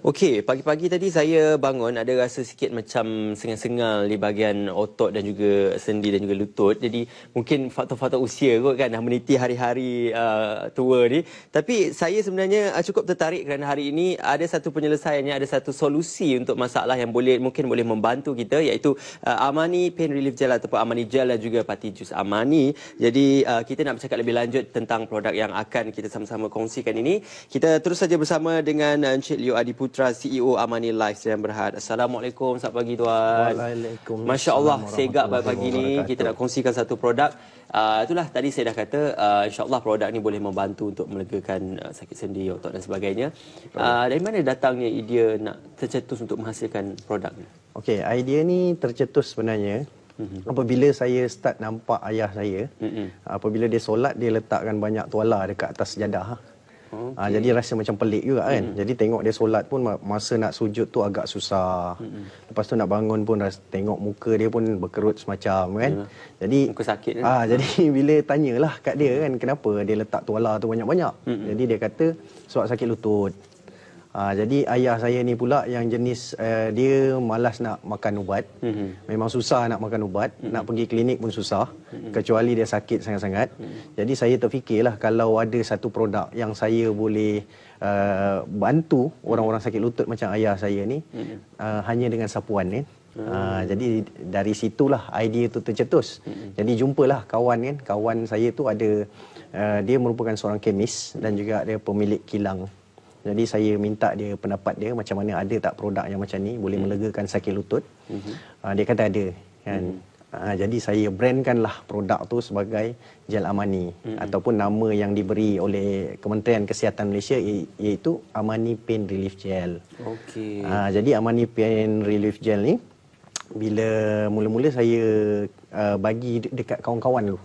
Okey, pagi-pagi tadi saya bangun ada rasa sikit macam sengal-sengal di bahagian otot dan juga sendi dan juga lutut. Jadi mungkin faktor-faktor usia kot kan dah meniti hari-hari tua ni. Tapi saya sebenarnya cukup tertarik kerana hari ini ada satu penyelesaiannya, ada satu solusi untuk masalah yang mungkin boleh membantu kita, iaitu Amani Pain Relief Gel ataupun Amani Gel dan juga Party Juice Amani. Jadi kita nak bercakap lebih lanjut tentang produk yang akan kita sama-sama kongsikan ini. Kita terus saja bersama dengan Encik Leo Adi Putra, CEO Amani Life Sdn Bhd. Assalamualaikum, selamat pagi tuan. Waalaikumsalam. Masya Allah, segak pagi ni kita nak kongsikan satu produk. Itulah tadi saya dah kata, insya-Allah produk ni boleh membantu untuk melegakan sakit sendi, otot dan sebagainya. Dari mana datangnya idea nak tercetus untuk menghasilkan produk ni? Okey, idea ni tercetus sebenarnya apabila saya start nampak ayah saya, apabila dia solat dia letakkan banyak tuala dekat atas sejadah. Okay. Jadi rasa macam pelik juga kan. Jadi tengok dia solat pun masa nak sujud tu agak susah. Lepas tu nak bangun pun tengok muka dia pun berkerut semacam kan. Jadi muka sakit kan. Jadi bila tanyalah kat dia kan kenapa dia letak tuala tu banyak-banyak. Jadi dia kata sebab sakit lutut. Jadi ayah saya ni pula yang jenis dia malas nak makan ubat. Memang susah nak makan ubat, nak pergi klinik pun susah, kecuali dia sakit sangat-sangat. Jadi saya terfikirlah kalau ada satu produk yang saya boleh bantu orang-orang sakit lutut macam ayah saya ni hanya dengan sapuan ni. Jadi dari situlah idea tu tercetus. Jadi jumpalah kawan kan, kawan saya tu ada dia merupakan seorang kemis dan juga dia pemilik kilang. Jadi saya minta dia pendapat dia macam mana, ada tak produk yang macam ni boleh melegakan sakit lutut. Dia kata ada kan. Jadi saya brandkanlah produk tu sebagai Gel Amani ataupun nama yang diberi oleh Kementerian Kesihatan Malaysia iaitu Amani Pain Relief Gel. Okey. Jadi Amani Pain Relief Gel ni bila mula-mula saya bagi dekat kawan-kawan dulu,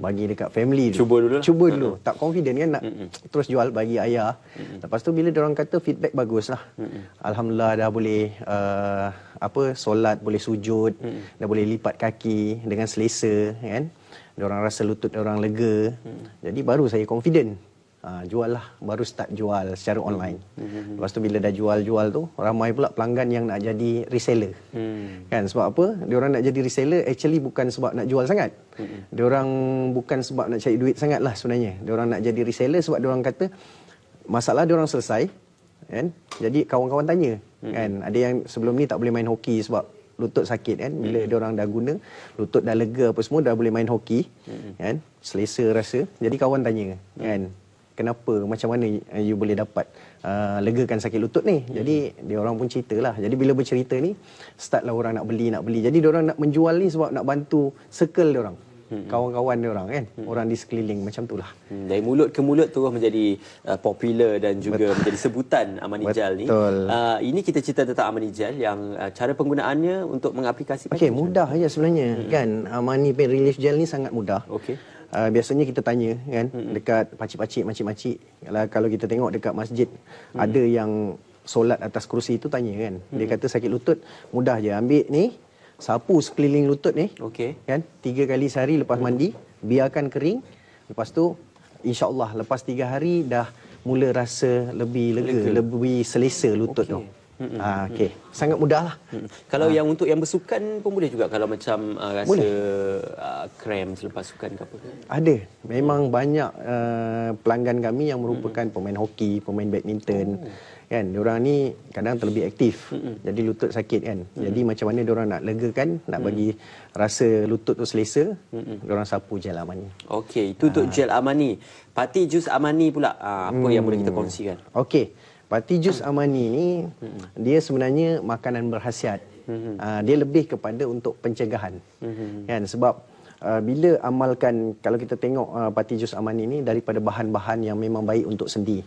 bagi dekat family dulu. Cuba dulu. Tak confident kan nak terus jual bagi ayah. Lepas tu bila diorang kata feedback bagus lah. Alhamdulillah dah boleh solat, boleh sujud, dah boleh lipat kaki dengan selesa kan. Diorang rasa lutut diorang lega. Jadi baru saya confident. Jual lah, baru start jual secara online. Lepas tu bila dah jual tu, ramai pula pelanggan yang nak jadi reseller. Kan sebab apa? Diorang nak jadi reseller actually bukan sebab nak jual sangat. Diorang bukan sebab nak cari duit sangat lah sebenarnya. Diorang nak jadi reseller sebab diorang kata masalah diorang selesai kan. Jadi kawan-kawan tanya kan, ada yang sebelum ni tak boleh main hoki sebab lutut sakit kan. Bila diorang dah guna, lutut dah lega apa semua, dah boleh main hoki kan, selesa rasa. Jadi kawan tanya kan, kenapa, macam mana you boleh dapat legakan sakit lutut ni. Jadi dia orang pun ceritalah. Jadi bila bercerita ni, startlah orang nak beli. Jadi dia orang nak menjual ni sebab nak bantu circle dia orang, kawan-kawan dia orang kan, orang di sekeliling macam itulah. Dari mulut ke mulut terus menjadi popular dan juga menjadi sebutan Amani Gel ni. Ini kita cerita tentang Amani Gel yang cara penggunaannya untuk mengaplikasikan. Okey, mudah aja sebenarnya kan. Amani Pain Relief Gel ni sangat mudah. Okey. Biasanya kita tanya kan dekat pakcik-pakcik, makcik-makcik, kalau kita tengok dekat masjid ada yang solat atas kerusi tu tanya kan. Dia kata sakit lutut mudah je, ambil ni sapu sekeliling lutut ni, kan 3 kali sehari lepas mandi, biarkan kering. Lepas tu insya-Allah lepas 3 hari dah mula rasa lebih lega, lebih selesa lutut tu. Okey, sangat mudah lah. Kalau yang untuk yang bersukan pun boleh juga, kalau macam rasa kram selepas sukan ke apa? Ada. Memang banyak pelanggan kami yang merupakan pemain hoki, pemain badminton. Kan, diorang ni kadang terlebih aktif. Jadi lutut sakit kan. Jadi macam mana diorang nak legakan, nak bagi rasa lutut tu selesa, diorang sapu Gel Amani. Okey, itu untuk Gel Amani. Party Juice Amani pula, apa yang boleh kita kongsikan? Okey. Party Juice Amani ni dia sebenarnya makanan berkhasiat. Dia lebih kepada untuk pencegahan. Kan, sebab bila amalkan, kalau kita tengok Party Juice Amani ni daripada bahan-bahan yang memang baik untuk sendi.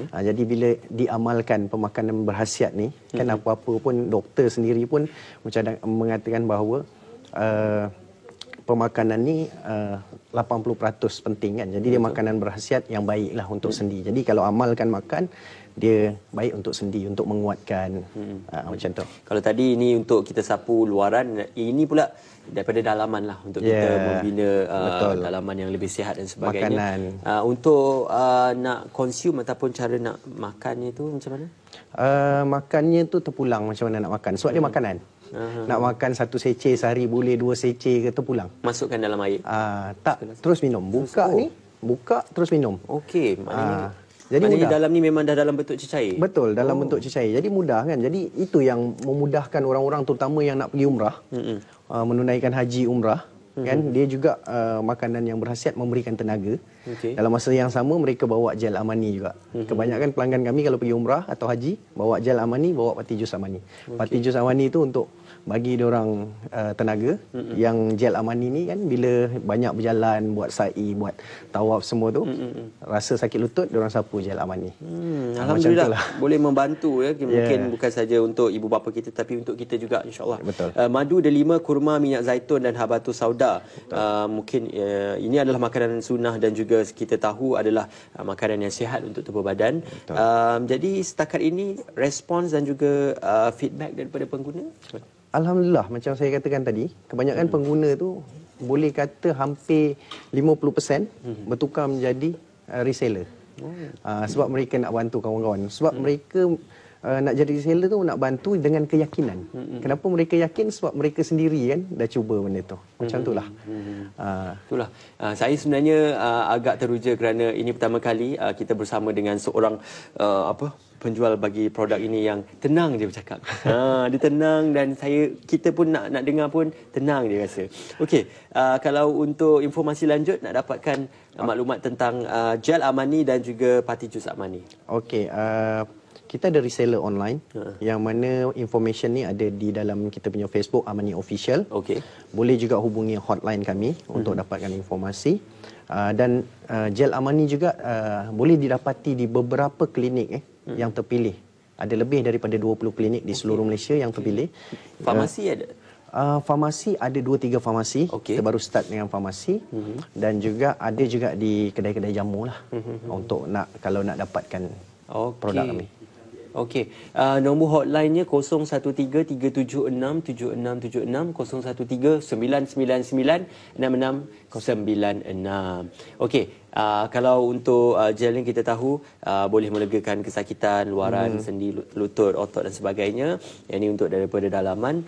Jadi bila diamalkan pemakanan berkhasiat ni, kan apa-apa pun doktor sendiri pun macam mengatakan bahawa pemakanan ni 80% penting kan. Jadi dia makanan berkhasiat yang baiklah untuk sendi. Jadi kalau amalkan makan, dia baik untuk sendi, untuk menguatkan macam tu. Kalau tadi ini untuk kita sapu luaran, ini pula daripada dalaman lah untuk kita membina dalaman yang lebih sihat dan sebagainya. Untuk nak consume ataupun cara nak makannya tu macam mana? Makannya tu terpulang macam mana nak makan. Sebab dia makanan. Nak makan 1 seceh sehari boleh, 2 seceh ke terpulang. Masukkan dalam air? Tak, terus minum. Buka ni, buka terus minum. Okey, maknanya jadi maknanya dalam ni memang dah dalam bentuk cecair? Betul, dalam bentuk cecair. Jadi mudah kan. Jadi itu yang memudahkan orang-orang terutama yang nak pergi umrah, menunaikan haji umrah. Kan dia juga makanan yang berkhasiat memberikan tenaga. Dalam masa yang sama mereka bawa gel Amani juga. Kebanyakan pelanggan kami kalau pergi umrah atau haji bawa gel Amani, bawa pati jus Amani. Pati jus Amani itu untuk bagi dia orang tenaga. Yang gel Amani ni kan bila banyak berjalan, buat sa'i, buat tawaf semua tu, rasa sakit lutut dia orang sapu gel Amani. Alhamdulillah boleh membantu ya. Mungkin bukan saja untuk ibu bapa kita tapi untuk kita juga insya-Allah. Madu delima, kurma, minyak zaitun dan habatus sauda. Mungkin ini adalah makanan sunnah dan juga kita tahu adalah makanan yang sihat untuk tubuh badan. Jadi setakat ini respons dan juga feedback daripada pengguna? Alhamdulillah, macam saya katakan tadi, kebanyakan pengguna tu boleh kata hampir 50% bertukar menjadi reseller. Sebab mereka nak bantu kawan-kawan. Sebab mereka nak jadi reseller tu nak bantu dengan keyakinan. Kenapa mereka yakin? Sebab mereka sendiri kan dah cuba benda tu. Macam itulah. Itulah. Saya sebenarnya agak teruja kerana ini pertama kali kita bersama dengan seorang penjual bagi produk ini yang tenang dia bercakap. Dia tenang dan kita pun nak dengar pun tenang dia rasa. Okey, kalau untuk informasi lanjut nak dapatkan maklumat tentang gel Amani dan juga pati jus Amani. Okey, kita ada reseller online yang mana information ni ada di dalam kita punya Facebook Amani Official. Boleh juga hubungi hotline kami untuk dapatkan informasi. Dan gel Amani juga boleh didapati di beberapa klinik yang terpilih. Ada lebih daripada 20 klinik di seluruh Malaysia yang terpilih. Farmasi ada? Farmasi ada 2-3 farmasi. Kita baru start dengan farmasi. Dan juga ada juga di kedai-kedai jamu lah. Untuk kalau nak dapatkan produk kami. Okey, nombor hotline-nya 013-376-7676, 013-999-6696. Okey, kalau untuk gel ni kita tahu boleh melegakan kesakitan luaran, sendi, lutut, otot dan sebagainya. Yang ini untuk daripada dalaman.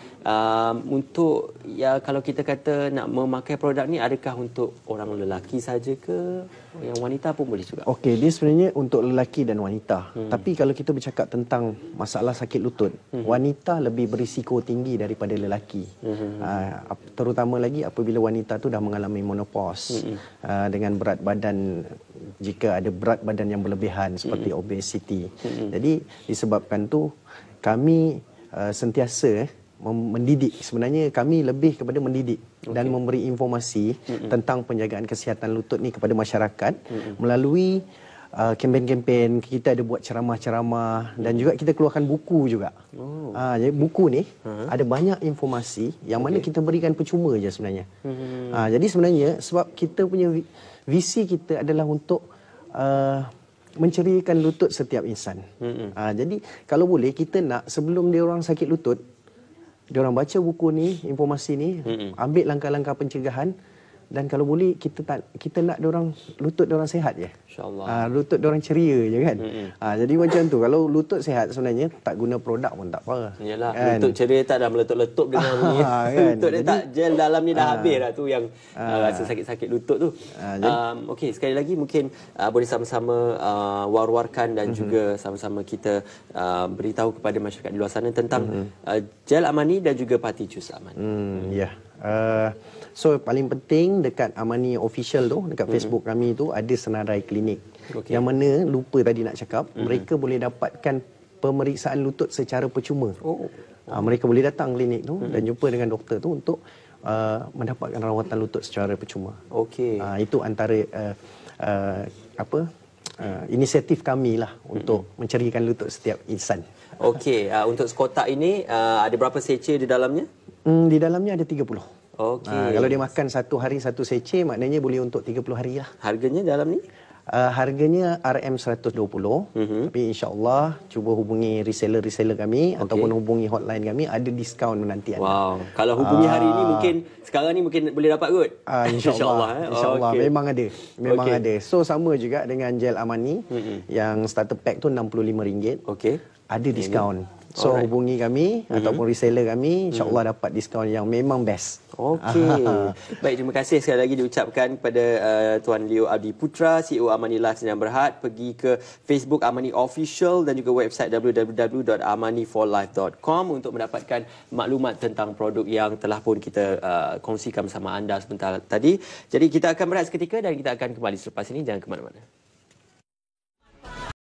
Untuk kalau kita kata nak memakai produk ni, adakah untuk orang lelaki saja ke? Yang wanita pun boleh juga? Okey, dia sebenarnya untuk lelaki dan wanita. Tapi kalau kita bercakap tentang masalah sakit lutut, wanita lebih berisiko tinggi daripada lelaki. Terutama lagi apabila wanita tu dah mengalami menopause, dengan berat badan, jika ada berat badan yang berlebihan seperti obesiti. Jadi disebabkan tu kami sentiasa mendidik. Sebenarnya kami lebih kepada mendidik dan memberi informasi tentang penjagaan kesihatan lutut ni kepada masyarakat melalui kempen-kempen. Kita ada buat ceramah-ceramah dan juga kita keluarkan buku juga. Jadi buku ni ada banyak informasi yang mana kita berikan percuma je sebenarnya. Jadi sebenarnya sebab kita punya visi kita adalah untuk menceriakan lutut setiap insan. Jadi kalau boleh kita nak sebelum dia orang sakit lutut, dia orang baca buku ni, informasi ni, ambil langkah-langkah pencegahan. Dan kalau boleh kita nak dia orang lutut dia orang sihat je. Insya-Allah. Lutut dia orang ceria je kan. Jadi macam tu, kalau lutut sihat sebenarnya tak guna produk pun tak apa. Yalah, kan? Lutut ceria tak dah meletup-letup dengan ni. Kan? Lutut dia tak gel dalam ni dah habis dah tu yang rasa sakit-sakit lutut tu. Okey, sekali lagi mungkin boleh sama-sama war-warkan dan juga sama-sama kita beritahu kepada masyarakat di luar sana tentang gel Amani dan juga pati jus Amani. So paling penting dekat Amani Official tu, dekat Facebook kami tu ada senarai klinik. Yang mana lupa tadi nak cakap, mereka boleh dapatkan pemeriksaan lutut secara percuma. Mereka boleh datang klinik tu dan jumpa dengan doktor tu untuk mendapatkan rawatan lutut secara percuma. Itu antara inisiatif kami lah untuk menceriakan lutut setiap insan. Okey, untuk sekotak ini ada berapa seceh di dalamnya? Di dalamnya ada 30. Okey. Kalau dia makan satu hari satu seceh, maknanya boleh untuk 30 hari lah. Harganya dalam ni? Harganya RM120. Tapi insya-Allah cuba hubungi reseller-reseller kami ataupun hubungi hotline kami, ada diskaun menanti anda. Wow. Kalau hubungi hari ini mungkin sekarang ni mungkin boleh dapat kot. Insya-Allah. Insya-Allah memang ada. Memang ada. So sama juga dengan gel Amani yang starter pack tu RM65. Okey. Ada diskaun. So hubungi kami ataupun reseller kami, insya-Allah dapat diskaun yang memang best. Okey. Baik, terima kasih sekali lagi diucapkan kepada Tuan Leo Abdi Putra, CEO Amani Life Sdn Bhd. Pergi ke Facebook Amani Official dan juga website www.amaniforlife.com untuk mendapatkan maklumat tentang produk yang telah pun kita kongsikan bersama anda sebentar tadi. Jadi kita akan berehat seketika dan kita akan kembali selepas ini. Jangan ke mana-mana.